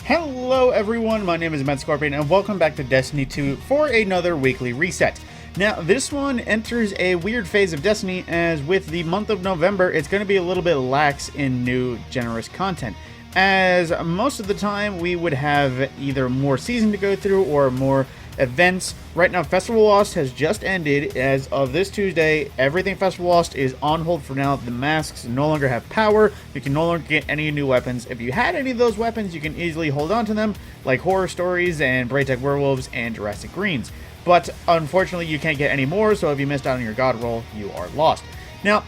Hello everyone, my name is Matt Scorpion and welcome back to Destiny 2 for another weekly reset. Now this one enters a weird phase of Destiny as with the month of November it's going to be a little bit lax in new generous content. As most of the time we would have either more season to go through or more events. Right now Festival Lost has just ended. As of this Tuesday, everything Festival Lost is on hold for now. The masks no longer have power. You can no longer get any new weapons. If you had any of those weapons, you can easily hold on to them, like Horror Stories and Braytech Werewolves and Jurassic Greens. But unfortunately, you can't get any more, so if you missed out on your God roll, you are lost. Now,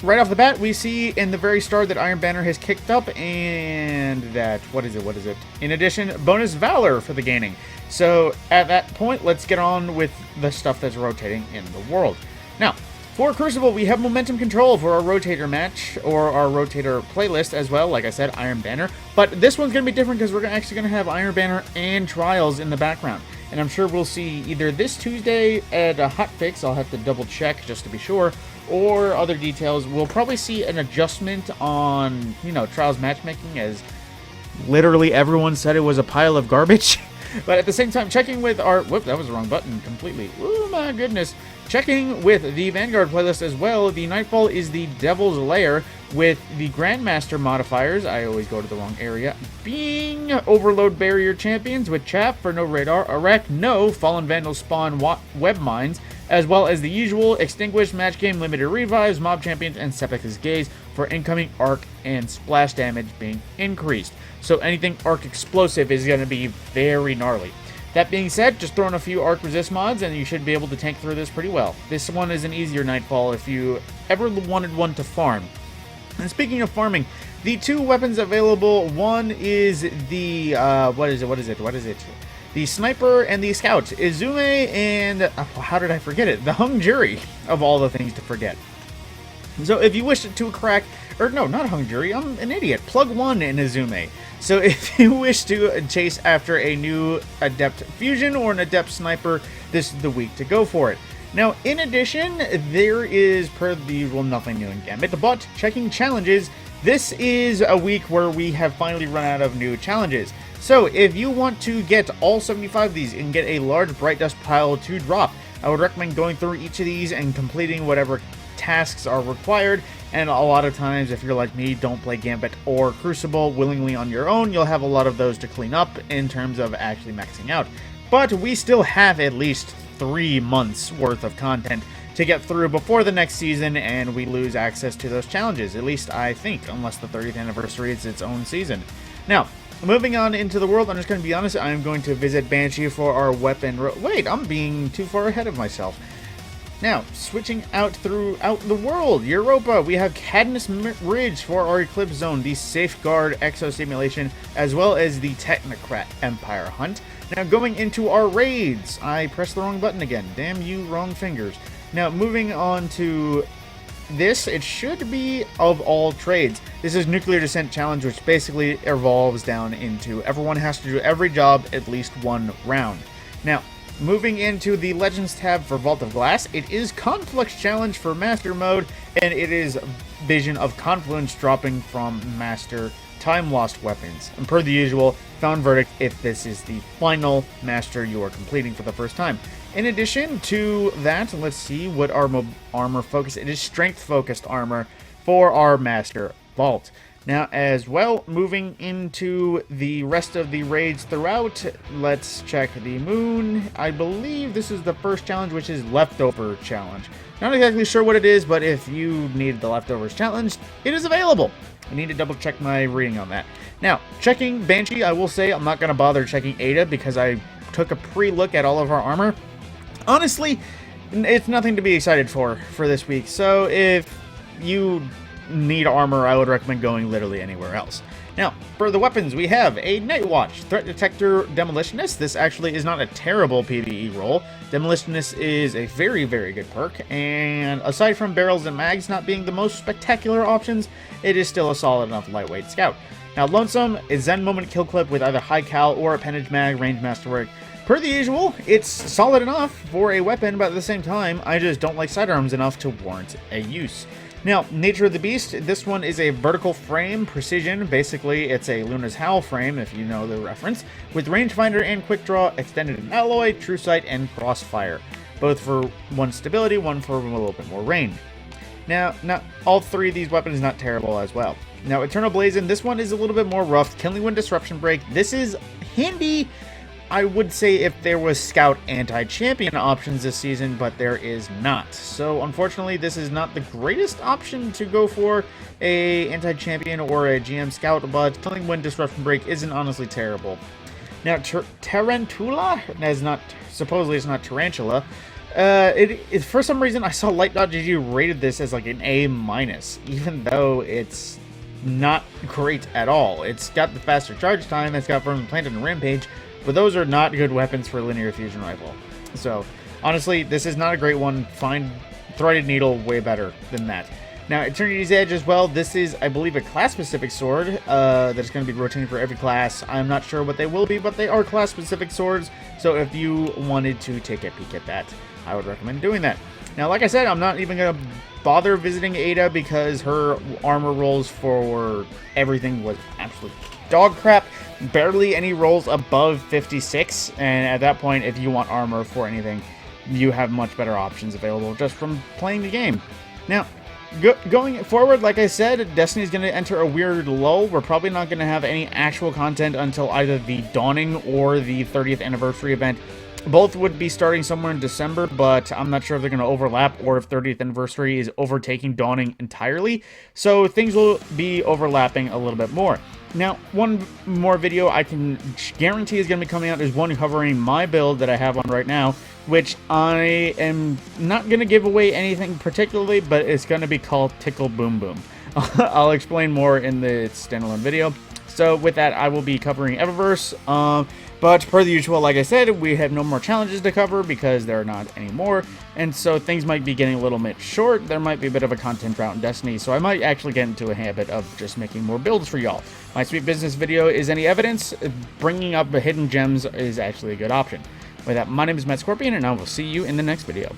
right off the bat, we see in the very start that Iron Banner has kicked up, and that, what is it? In addition, bonus Valor for the gaining. So, at that point, let's get on with the stuff that's rotating in the world. Now, for Crucible, we have momentum control for our rotator match, or our rotator playlist as well, like I said, Iron Banner. But this one's going to be different because we're actually going to have Iron Banner and Trials in the background. And I'm sure we'll see either this Tuesday at a hotfix, I'll have to double check just to be sure, or other details. We'll probably see an adjustment on, Trials matchmaking, as literally everyone said it was a pile of garbage. But at the same time, checking with our... Whoop, that was the wrong button completely. Oh my goodness. Checking with the Vanguard playlist as well, the Nightfall is the Devil's Lair with the Grandmaster modifiers. I always go to the wrong area. Being Overload Barrier Champions with Chaff for no radar, Iraq no Fallen Vandal spawn web mines, as well as the usual Extinguished Match Game Limited Revives, Mob Champions, and Sepulchre's Gaze for incoming arc and splash damage being increased. So anything arc explosive is going to be very gnarly. That being said, just throw in a few arc resist mods and you should be able to tank through this pretty well. This one is an easier Nightfall if you ever wanted one to farm. And speaking of farming, the two weapons available, one is the, what is it? The Sniper and the Scout. Izume and, how did I forget it? The Hung Jury, of all the things to forget. So if you wish to crack, or no, not Hung Jury, I'm an idiot. Plug 1 in Izume. So if you wish to chase after a new Adept Fusion or an Adept Sniper, this is the week to go for it. Now, in addition, there is, per the usual, nothing new in Gambit, but checking challenges, this is a week where we have finally run out of new challenges. So if you want to get all 75 of these and get a large Bright Dust pile to drop, I would recommend going through each of these and completing whatever tasks are required. And a lot of times, if you're like me, don't play Gambit or Crucible willingly on your own, you'll have a lot of those to clean up in terms of actually maxing out. But we still have at least 3 months worth of content to get through before the next season, and we lose access to those challenges, at least I think, unless the 30th anniversary is its own season. Now, moving on into the world, I'm just going to be honest, I'm going to visit Banshee for our weapon... Wait, I'm being too far ahead of myself. Now, switching out throughout the world, Europa, we have Cadmus Ridge for our Eclipse Zone, the Safeguard Exo Simulation, as well as the Technocrat Empire Hunt. Now, going into our raids, I pressed the wrong button again. Damn you, wrong fingers. Now, moving on to this, it should be of all trades. This is Nuclear Descent Challenge, which basically evolves down into everyone has to do every job at least one round. Now, moving into the Legends tab for Vault of Glass, it is Conflux Challenge for Master Mode, and it is Vision of Confluence dropping from Master Time Lost weapons. And per the usual, found verdict if this is the final Master you are completing for the first time. In addition to that, let's see what our armor focus. It is Strength focused armor for our Master Vault. Now, as well, moving into the rest of the raids throughout, let's check the moon. I believe this is the first challenge, which is Leftover Challenge. Not exactly sure what it is, but if you need the Leftovers Challenge, it is available. I need to double check my reading on that. Now, checking Banshee, I will say I'm not going to bother checking Ada because I took a pre-look at all of our armor. Honestly, it's nothing to be excited for this week, so if you need armor, I would recommend going literally anywhere else. Now, for the weapons, we have a Night Watch, Threat Detector, Demolitionist. This actually is not a terrible PvE role. Demolitionist is a very, very good perk, and aside from barrels and mags not being the most spectacular options, it is still a solid enough lightweight scout. Now, Lonesome is Zen Moment Kill Clip with either High Cal or Appendage Mag, Range Masterwork. Per the usual, it's solid enough for a weapon, but at the same time, I just don't like sidearms enough to warrant a use. Now, nature of the beast, this one is a vertical frame, precision. Basically, it's a Luna's Howl frame, if you know the reference, with rangefinder and quick draw, extended in alloy, true sight, and crossfire. Both for one stability, one for a little bit more range. Now, all three of these weapons not terrible as well. Now, Eternal Blazon, this one is a little bit more rough. Killing Wind Disruption Break, this is handy, I would say, if there was Scout anti-champion options this season, but there is not. So, unfortunately, this is not the greatest option to go for a anti-champion or a GM Scout, but Killing Wind Disruption Break isn't honestly terrible. Now, Tarantula, supposedly it's not Tarantula. For some reason, I saw Light.gg rated this as like an A-, even though it's not great at all. It's got the faster charge time, it's got Firm Planted and Rampage, but those are not good weapons for a linear fusion rifle. So, honestly, this is not a great one. Find Threaded Needle way better than that. Now, Eternity's Edge as well. This is, I believe, a class-specific sword that's going to be rotating for every class. I'm not sure what they will be, but they are class-specific swords. So if you wanted to take a peek at that, I would recommend doing that. Now, like I said, I'm not even going to bother visiting Ada because her armor rolls for everything was absolute dog crap. Barely any rolls above 56, and at that point, if you want armor for anything, you have much better options available just from playing the game. Now, going forward, like I said, Destiny's going to enter a weird lull. We're probably not going to have any actual content until either the Dawning or the 30th anniversary event. Both would be starting somewhere in December, but I'm not sure if they're going to overlap or if 30th anniversary is overtaking Dawning entirely. So things will be overlapping a little bit more. Now, one more video I can guarantee is going to be coming out is one covering my build that I have on right now, which I am not going to give away anything particularly, but it's going to be called Tickle Boom Boom. I'll explain more in the standalone video. So with that, I will be covering Eververse. But per the usual, like I said, we have no more challenges to cover because there are not anymore. And so things might be getting a little bit short. There might be a bit of a content drought in Destiny. So I might actually get into a habit of just making more builds for y'all. My Sweet Business video is any evidence. Bringing up the hidden gems is actually a good option. With that, my name is Matt Scorpion, and I will see you in the next video.